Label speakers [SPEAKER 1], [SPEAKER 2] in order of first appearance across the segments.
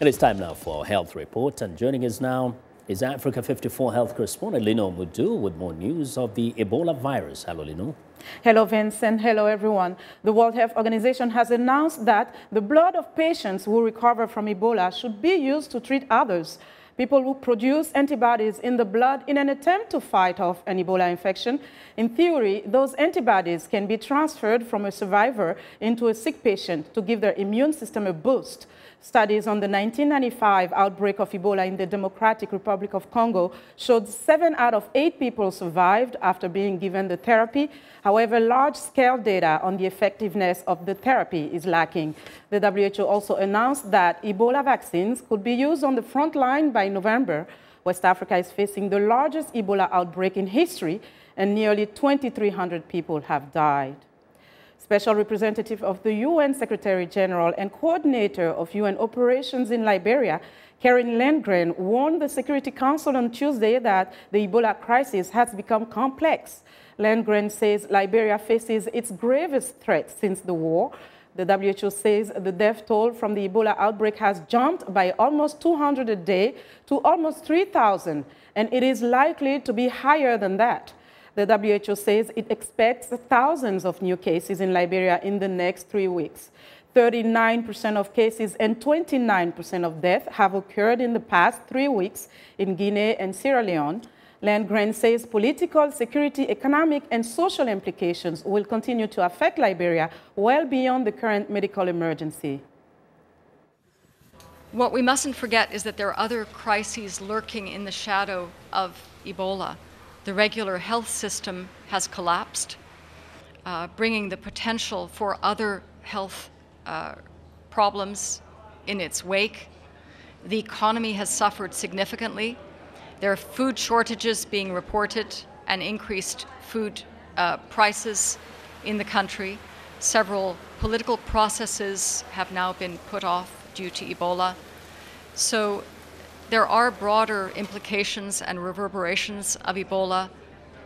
[SPEAKER 1] It is time now for Health Report, and joining us now is Africa 54 health correspondent Linord Moudou with more news of the Ebola virus. Hello, Linord.
[SPEAKER 2] Hello, Vincent. Hello, everyone. The World Health Organization has announced that the blood of patients who recover from Ebola should be used to treat others. People who produce antibodies in the blood in an attempt to fight off an Ebola infection. In theory, those antibodies can be transferred from a survivor into a sick patient to give their immune system a boost. Studies on the 1995 outbreak of Ebola in the Democratic Republic of Congo showed 7 out of 8 people survived after being given the therapy. However, large-scale data on the effectiveness of the therapy is lacking. The WHO also announced that Ebola vaccines could be used on the front line by November. West Africa is facing the largest Ebola outbreak in history, and nearly 2,300 people have died. Special Representative of the UN Secretary General and Coordinator of UN operations in Liberia, Karen Landgren, warned the Security Council on Tuesday that the Ebola crisis has become complex. Landgren says Liberia faces its gravest threat since the war. The WHO says the death toll from the Ebola outbreak has jumped by almost 200 a day to almost 3,000, and it is likely to be higher than that. The WHO says it expects thousands of new cases in Liberia in the next 3 weeks. 39% of cases and 29% of deaths have occurred in the past 3 weeks in Guinea and Sierra Leone. Landgren says political, security, economic, and social implications will continue to affect Liberia well beyond the current medical emergency.
[SPEAKER 3] What we mustn't forget is that there are other crises lurking in the shadow of Ebola. The regular health system has collapsed, bringing the potential for other health problems in its wake. The economy has suffered significantly. There are food shortages being reported and increased food prices in the country. Several political processes have now been put off due to Ebola. So there are broader implications and reverberations of Ebola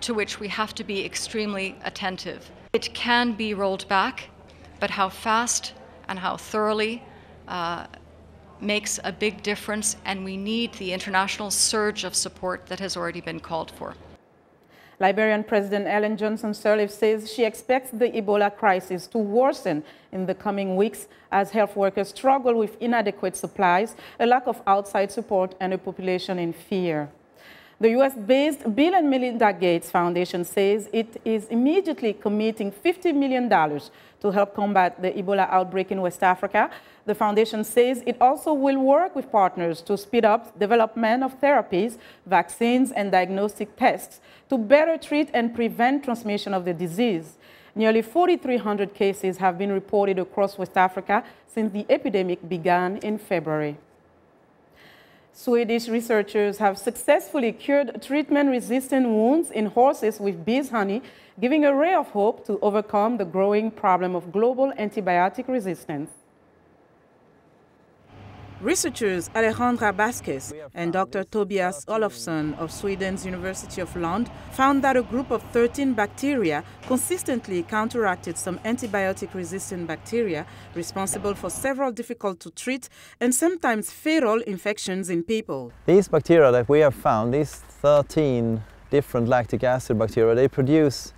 [SPEAKER 3] to which we have to be extremely attentive. It can be rolled back, but how fast and how thoroughly makes a big difference, and we need the international surge of support that has already been called for.
[SPEAKER 2] Liberian President Ellen Johnson Sirleaf says she expects the Ebola crisis to worsen in the coming weeks as health workers struggle with inadequate supplies, a lack of outside support, and a population in fear. The US-based Bill and Melinda Gates Foundation says it is immediately committing $50 million to help combat the Ebola outbreak in West Africa. The foundation says it also will work with partners to speed up development of therapies, vaccines, and diagnostic tests to better treat and prevent transmission of the disease. Nearly 4,300 cases have been reported across West Africa since the epidemic began in February. Swedish researchers have successfully cured treatment-resistant wounds in horses with bees honey, giving a ray of hope to overcome the growing problem of global antibiotic resistance. Researchers Alejandra Vasquez and Dr. Tobias Olofsson of Sweden's University of Lund found that a group of 13 bacteria consistently counteracted some antibiotic-resistant bacteria responsible for several difficult-to-treat and sometimes fatal infections in people.
[SPEAKER 4] These bacteria that we have found, these 13 different lactic acid bacteria, they produce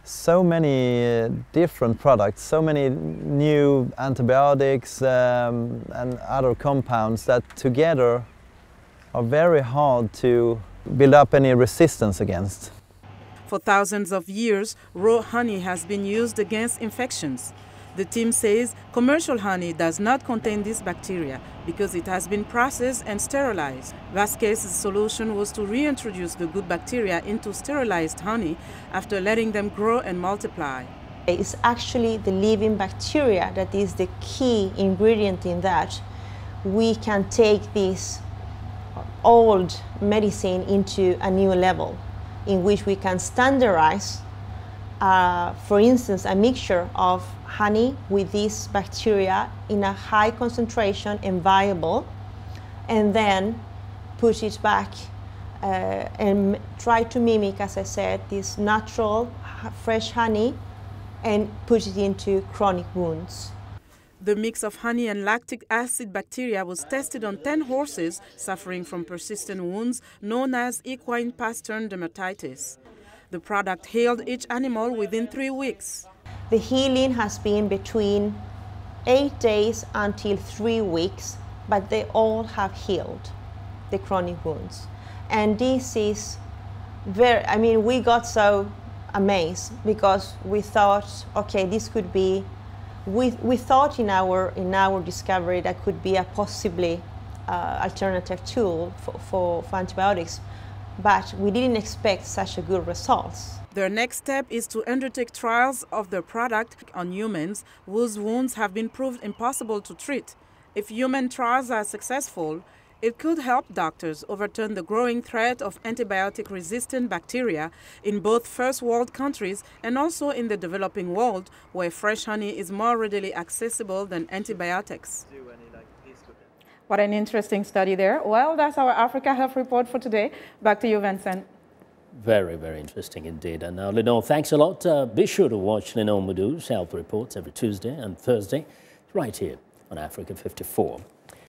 [SPEAKER 4] so many different products, so many new antibiotics and other compounds that together are very hard to build up any resistance against.
[SPEAKER 2] For thousands of years, raw honey has been used against infections. The team says commercial honey does not contain this bacteria because it has been processed and sterilized. Vasquez's solution was to reintroduce the good bacteria into sterilized honey after letting them grow and multiply.
[SPEAKER 5] It's actually the living bacteria that is the key ingredient in that. We can take this old medicine into a new level in which we can standardize, for instance, a mixture of honey with this bacteria in a high concentration and viable, and then push it back and try to mimic, as I said, this natural fresh honey and put it into chronic wounds.
[SPEAKER 2] The mix of honey and lactic acid bacteria was tested on 10 horses suffering from persistent wounds known as equine pastern dermatitis. The product healed each animal within 3 weeks.
[SPEAKER 5] The healing has been between 8 days until 3 weeks, but they all have healed the chronic wounds. And this is we got so amazed because we thought, okay, this could be, we thought in our discovery that could be a possibly alternative tool for antibiotics, but we didn't expect such a good results.
[SPEAKER 2] Their next step is to undertake trials of the product on humans whose wounds have been proved impossible to treat. If human trials are successful, it could help doctors overturn the growing threat of antibiotic-resistant bacteria in both first world countries and also in the developing world, where fresh honey is more readily accessible than antibiotics. What an interesting study there. Well, that's our Africa Health Report for today. Back to you, Vincent.
[SPEAKER 1] Very, very interesting indeed. And now, Linord, thanks a lot. Be sure to watch Linord Moudou's Health Reports every Tuesday and Thursday right here on Africa 54.